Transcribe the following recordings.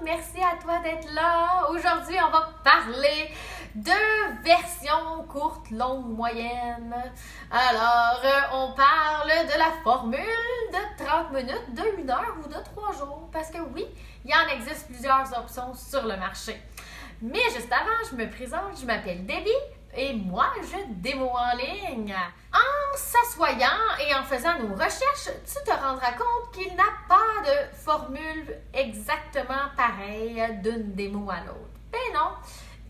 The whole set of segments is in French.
merci à toi d'être là. Aujourd'hui, on va parler de versions courtes, longues, moyennes. Alors, on parle de la formule de 30 minutes, de 1 heure ou de 3 jours. Parce que oui, il en existe plusieurs options sur le marché. Mais juste avant, je me présente, je m'appelle Debbie. Et moi, je démo en ligne. En s'assoyant et en faisant nos recherches, tu te rendras compte qu'il n'a pas de formule exactement pareille d'une démo à l'autre. Ben non,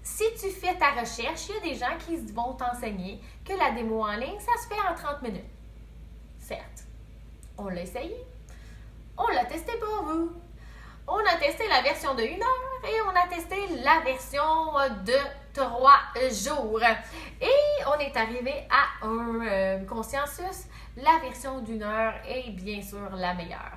si tu fais ta recherche, il y a des gens qui vont t'enseigner que la démo en ligne, ça se fait en 30 minutes. Certes, on l'a essayé, on l'a testé pour vous. On a testé la version de 1 heure et on a testé la version de 3 jours. Et on est arrivé à un consensus. La version d'1 heure est bien sûr la meilleure.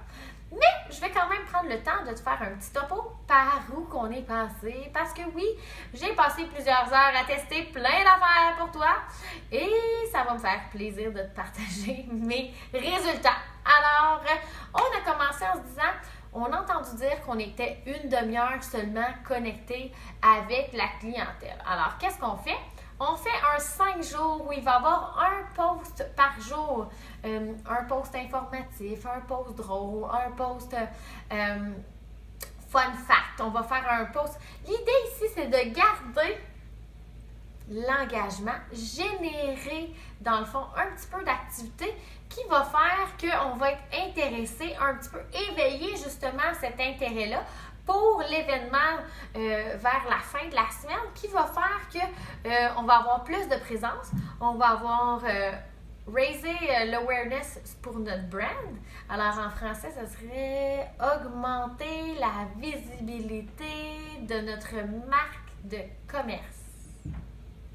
Mais je vais quand même prendre le temps de te faire un petit topo par où qu'on est passé. Parce que oui, j'ai passé plusieurs heures à tester plein d'affaires pour toi. Et ça va me faire plaisir de te partager mes résultats. Alors, on a commencé en se disant... On a entendu dire qu'on était une demi-heure seulement connecté avec la clientèle. Alors, qu'est-ce qu'on fait? On fait un 5 jours où il va y avoir un post par jour. Un post informatif, un post drôle, un post fun fact. On va faire un post. L'idée ici, c'est de garder l'engagement, générer dans le fond un petit peu d'activité qui va faire qu'on va être intéressé, un petit peu éveiller justement cet intérêt-là pour l'événement vers la fin de la semaine qui va faire qu'on va avoir plus de présence, on va avoir raiser l'awareness pour notre brand. Alors en français, ça serait augmenter la visibilité de notre marque de commerce.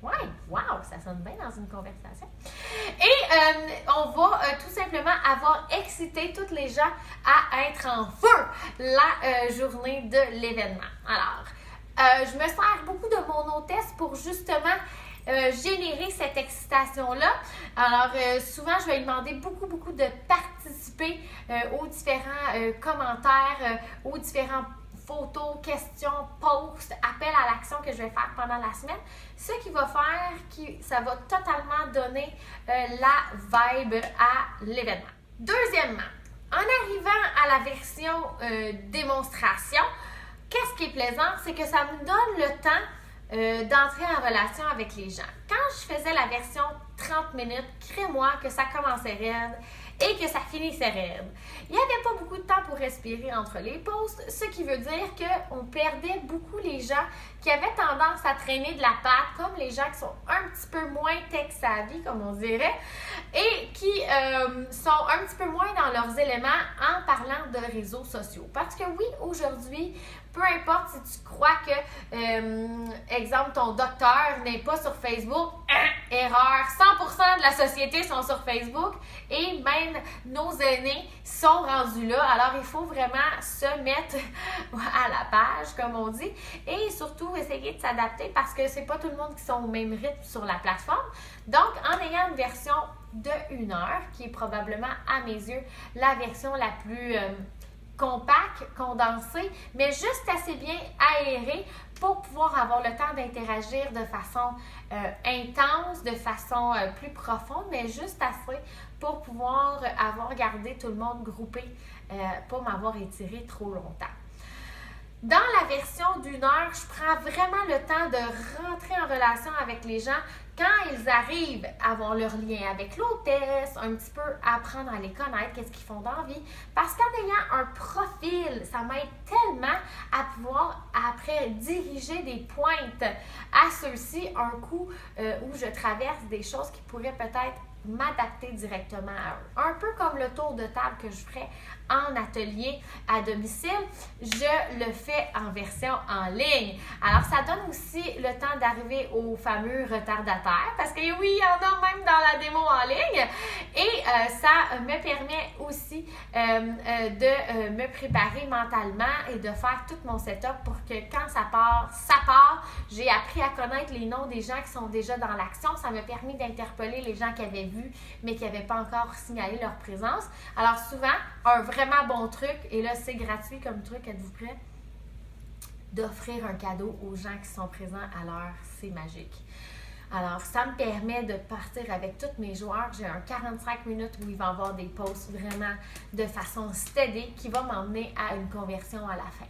Ouais, wow, ça sonne bien dans une conversation. Et on va tout simplement avoir excité toutes les gens à être en feu la journée de l'événement. Alors, je me sers beaucoup de mon hôtesse pour justement générer cette excitation-là. Alors, souvent, je vais lui demander beaucoup de participer aux différents commentaires, aux différents photos, questions, posts, appels à l'action que je vais faire pendant la semaine. Ce qui va faire que ça va totalement donner la vibe à l'événement. Deuxièmement, en arrivant à la version démonstration, qu'est-ce qui est plaisant? C'est que ça me donne le temps d'entrer en relation avec les gens. Quand je faisais la version 30 minutes, crée-moi que ça commençait raide et que ça finissait raide. Il n'y avait pas beaucoup de temps pour respirer entre les posts, ce qui veut dire qu'on perdait beaucoup les gens qui avaient tendance à traîner de la patte, comme les gens qui sont un petit peu moins tech-savvy, comme on dirait, et qui sont un petit peu moins dans leurs éléments en parlant de réseaux sociaux. Parce que oui, aujourd'hui, peu importe si tu crois que, exemple, ton docteur n'est pas sur Facebook, erreur, 100% de la société sont sur Facebook et même nos aînés sont rendus là. Alors, il faut vraiment se mettre à la page, comme on dit, et surtout essayer de s'adapter parce que c'est pas tout le monde qui sont au même rythme sur la plateforme. Donc, en ayant une version de 1 heure, qui est probablement, à mes yeux, la version la plus compacte, condensée, mais juste assez bien aérée pour pouvoir avoir le temps d'interagir de façon intense, de façon plus profonde, mais juste assez pour pouvoir avoir gardé tout le monde groupé, pas m'avoir étiré trop longtemps. Dans la version d'1 heure, je prends vraiment le temps de rentrer en relation avec les gens quand ils arrivent à avoir leur lien avec l'hôtesse, un petit peu apprendre à les connaître, qu'est-ce qu'ils font dans la vie. Parce qu'en ayant un profil, ça m'aide tellement à pouvoir après diriger des pointes à ceux-ci un coup où je traverse des choses qui pourraient peut-être m'adapter directement à eux. Un peu comme le tour de table que je ferais en atelier à domicile, je le fais en version en ligne. Alors, ça donne aussi le temps d'arriver aux fameux retardataires, parce que oui, il y en a même dans la démo en ligne, et ça me permet aussi de me préparer mentalement et de faire tout mon setup pour que quand ça part. J'ai appris à connaître les noms des gens qui sont déjà dans l'action. Ça m'a permis d'interpeller les gens qui avaient vu, mais qui n'avaient pas encore signalé leur présence. Alors souvent, un vraiment bon truc, et là c'est gratuit comme truc, êtes-vous prêts? d'offrir un cadeau aux gens qui sont présents à l'heure. C'est magique. Alors, ça me permet de partir avec tous mes joueurs. J'ai un 45 minutes où il va y avoir des posts vraiment de façon steady qui va m'emmener à une conversion à la fin.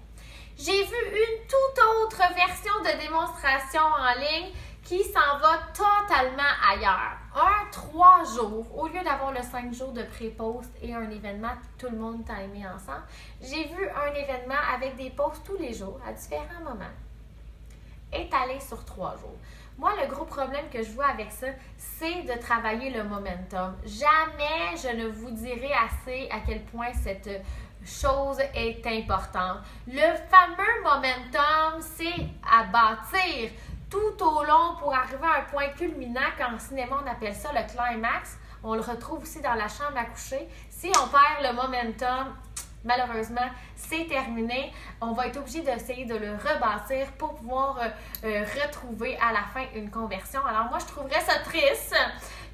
J'ai vu une toute autre version de démonstration en ligne qui s'en va totalement ailleurs. 3 jours, au lieu d'avoir le 5 jours de pré-post et un événement tout le monde timé ensemble, j'ai vu un événement avec des posts tous les jours à différents moments, étalé sur 3 jours. Moi, le gros problème que je vois avec ça, c'est de travailler le momentum. Jamais je ne vous dirai assez à quel point cette chose est importante. Le fameux momentum, c'est à bâtir tout au long pour arriver à un point culminant, qu'en cinéma on appelle ça le climax. On le retrouve aussi dans la chambre à coucher. Si on perd le momentum, malheureusement, c'est terminé. On va être obligé d'essayer de le rebâtir pour pouvoir retrouver à la fin une conversion. Alors moi, je trouverais ça triste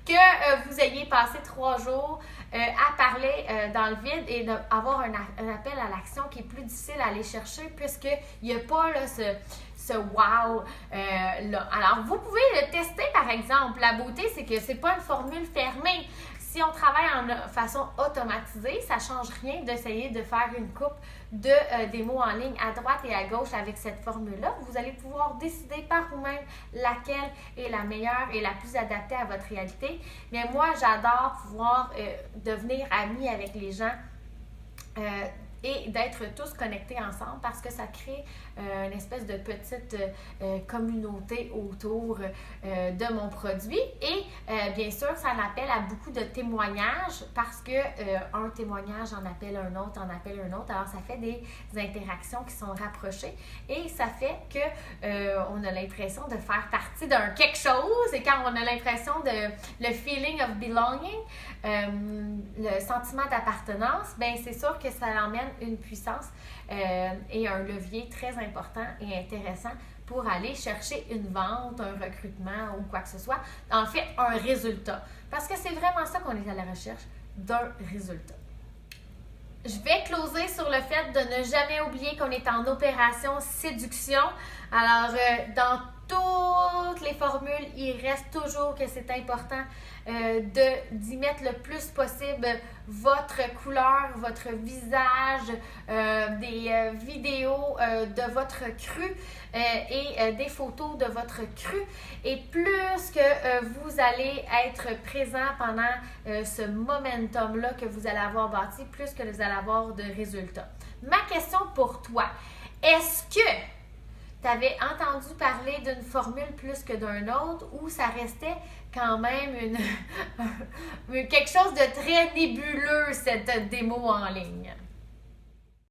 que vous ayez passé 3 jours à parler dans le vide et d'avoir un appel à l'action qui est plus difficile à aller chercher puisqu'il n'y a pas là, ce wow là. Alors, vous pouvez le tester par exemple. La beauté, c'est que c'est pas une formule fermée. Si on travaille en façon automatisée, ça ne change rien d'essayer de faire une coupe de démos en ligne à droite et à gauche avec cette formule-là. Vous allez pouvoir décider par vous-même laquelle est la meilleure et la plus adaptée à votre réalité. Mais moi, j'adore pouvoir devenir amie avec les gens et d'être tous connectés ensemble parce que ça crée une espèce de petite communauté autour de mon produit et bien sûr ça en appelle à beaucoup de témoignages parce que un témoignage en appelle un autre, alors ça fait des interactions qui sont rapprochées et ça fait que on a l'impression de faire partie d'un quelque chose et quand on a l'impression de le feeling of belonging, le sentiment d'appartenance, ben c'est sûr que ça emmène une puissance et un levier très important et intéressant pour aller chercher une vente, un recrutement ou quoi que ce soit. En fait, un résultat. Parce que c'est vraiment ça qu'on est à la recherche, d'un résultat. Je vais closer sur le fait de ne jamais oublier qu'on est en opération séduction. Alors, dans toutes les formules, il reste toujours que c'est important d'y mettre le plus possible votre couleur, votre visage, des vidéos de votre cru et des photos de votre cru. Et plus que vous allez être présent pendant ce momentum-là que vous allez avoir bâti, plus que vous allez avoir de résultats. Ma question pour toi, est-ce que tu avais entendu parler d'une formule plus que d'un autre ou ça restait quand même quelque chose de très nébuleux, cette démo en ligne?